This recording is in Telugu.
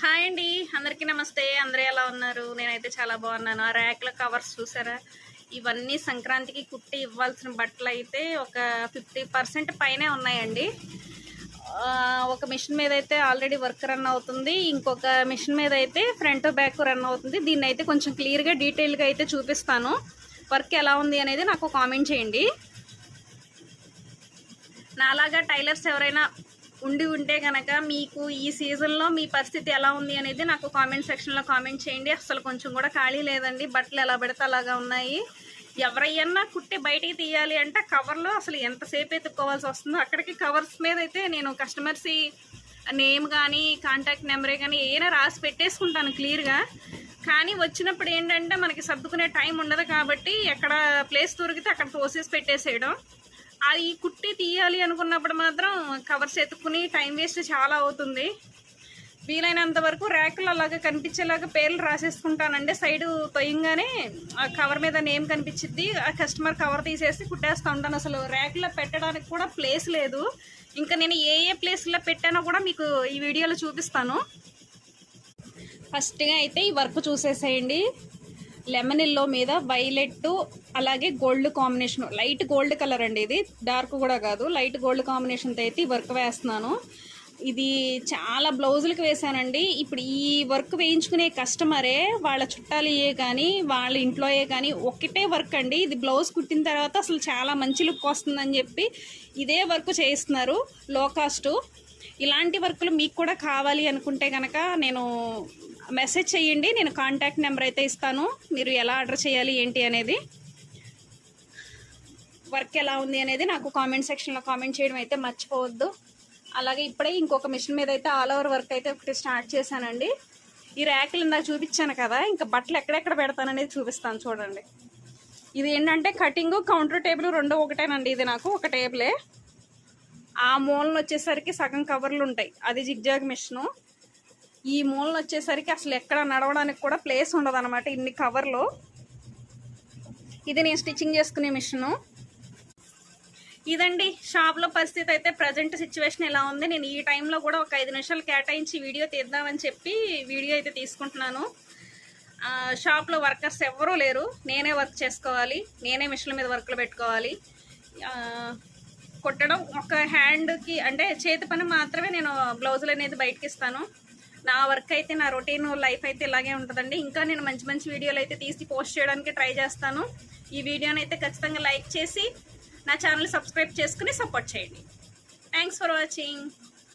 హాయ్ అండి, అందరికీ నమస్తే. అందరూ ఎలా ఉన్నారు? నేనైతే చాలా బాగున్నాను. ఆ ర్యాక్ల కవర్స్ చూసారా? ఇవన్నీ సంక్రాంతికి కుట్టి ఇవ్వాల్సిన బట్టలు అయితే ఒక 50% పైనే ఉన్నాయండి. ఒక మిషన్ మీద అయితే ఆల్రెడీ వర్క్ రన్ అవుతుంది, ఇంకొక మిషన్ మీద అయితే ఫ్రంట్ బ్యాక్ రన్ అవుతుంది. దీన్ని అయితే కొంచెం క్లియర్గా డీటెయిల్గా అయితే చూపిస్తాను. వర్క్ ఎలా ఉంది అనేది నాకు కామెంట్ చేయండి. నాలాగా టైలర్స్ ఎవరైనా ఉంటే కనుక మీకు ఈ సీజన్లో మీ పరిస్థితి ఎలా ఉంది అనేది నాకు కామెంట్ సెక్షన్లో కామెంట్ చేయండి. అసలు కొంచెం కూడా ఖాళీ లేదండి, బట్టలు ఎలా పెడితే అలాగా ఉన్నాయి. ఎవరైనా కుట్టి బయటికి తీయాలి అంటే కవర్లో అసలు ఎంతసేపు ఎత్తుక్కోవాల్సి వస్తుందో. అక్కడికి కవర్స్ మీద అయితే నేను కస్టమర్స్ నేమ్ కానీ కాంటాక్ట్ నెంబరే కానీ ఏమైనా రాసి పెట్టేసుకుంటాను క్లియర్గా. కానీ వచ్చినప్పుడు ఏంటంటే మనకి సర్దుకునే టైం ఉండదు కాబట్టి ఎక్కడ ప్లేస్ దొరికితే అక్కడ తోసేసి పెట్టేసేయడం. అది కుట్టి తీయాలి అనుకున్నప్పుడు మాత్రం కవర్స్ ఎత్తుకుని టైం వేస్ట్ చాలా అవుతుంది. వీలైనంత వరకు ర్యాకులు అలాగా కనిపించేలాగా పేర్లు రాసేసుకుంటానండి. సైడు తొయ్యంగానే ఆ కవర్ మీద నేమ్ కనిపించిద్ది. ఆ కస్టమర్ కవర్ తీసేసి కుట్టేస్తూ ఉంటాను. అసలు ర్యాకులో పెట్టడానికి కూడా ప్లేస్ లేదు. ఇంకా నేను ఏ ప్లేస్లో పెట్టానో కూడా మీకు ఈ వీడియోలో చూపిస్తాను. ఫస్ట్గా అయితే ఈ వర్క్ చూసేసేయండి. లెమన్ ఎల్లో మీద వైలెట్ అలాగే gold combination, light gold colour అండి. ఇది డార్క్ కూడా కాదు, లైట్ గోల్డ్ కాంబినేషన్తో అయితే ఈ వర్క్ వేస్తున్నాను. ఇది చాలా బ్లౌజులకు వేసానండి. ఇప్పుడు ఈ వర్క్ వేయించుకునే కస్టమరే వాళ్ళ చుట్టాలయే కానీ వాళ్ళ ఇంట్లోయే కానీ ఒకటే వర్క్ అండి. ఇది బ్లౌజ్ కుట్టిన తర్వాత అసలు చాలా మంచి లుక్ వస్తుందని చెప్పి ఇదే వర్క్ చేయిస్తున్నారు, లో కాస్ట్. ఇలాంటి వర్కులు మీకు కూడా కావాలి అనుకుంటే కనుక నేను మెసేజ్ చేయండి, నేను కాంటాక్ట్ నెంబర్ అయితే ఇస్తాను. మీరు ఎలా ఆర్డర్ చేయాలి ఏంటి అనేది, వర్క్ ఎలా ఉంది అనేది నాకు కామెంట్ సెక్షన్లో కామెంట్ చేయడం అయితే మర్చిపోవద్దు. అలాగే ఇప్పుడే ఇంకొక మిషన్ మీద అయితే ఆల్ ఓవర్ వర్క్ అయితే ఒకటి స్టార్ట్ చేశానండి. ఈ ర్యాకులు ఇందాక చూపించాను కదా, ఇంకా బట్టలు ఎక్కడెక్కడ పెడతాననేది చూపిస్తాను చూడండి. ఇది ఏంటంటే కటింగ్ కౌంటర్ టేబుల్ రెండు ఒకటేనండి. ఇది నాకు ఒక టేబులే. ఆ మూలను వచ్చేసరికి సగం కవర్లు ఉంటాయి, అది జిగ్జాగ్ మిషను. ఈ మూలను వచ్చేసరికి అసలు ఎక్కడ నడవడానికి కూడా ప్లేస్ ఉండదు అనమాట, ఇన్ని కవర్లు. ఇది నేను స్టిచ్చింగ్ చేసుకునే మిషను. ఇదండి షాప్లో పరిస్థితి అయితే. ప్రజెంట్ సిచ్యువేషన్ ఎలా ఉంది. నేను ఈ టైంలో కూడా ఒక 5 నిమిషాలు కేటాయించి వీడియో తీద్దామని చెప్పి వీడియో అయితే తీసుకుంటున్నాను. షాప్లో వర్కర్స్ ఎవరూ లేరు, నేనే వర్క్ చేసుకోవాలి, నేనే మిషన్ల మీద వర్క్లు పెట్టుకోవాలి. కుట్టడం ఒక హ్యాండ్కి అంటే చేతి పని మాత్రమే నేను బ్లౌజులు అనేది బయటకి ఇస్తాను. నా వర్క్ అయితే, నా రొటీన్ లైఫ్ అయితే ఇలాగే ఉంటుందండి. ఇంకా నేను మంచి మంచి వీడియోలు అయితే తీసి పోస్ట్ చేయడానికి ట్రై చేస్తాను. ఈ వీడియోని అయితే ఖచ్చితంగా లైక్ చేసి నా ఛానల్ సబ్స్క్రైబ్ చేసుకుని సపోర్ట్ చేయండి. Thanks for watching.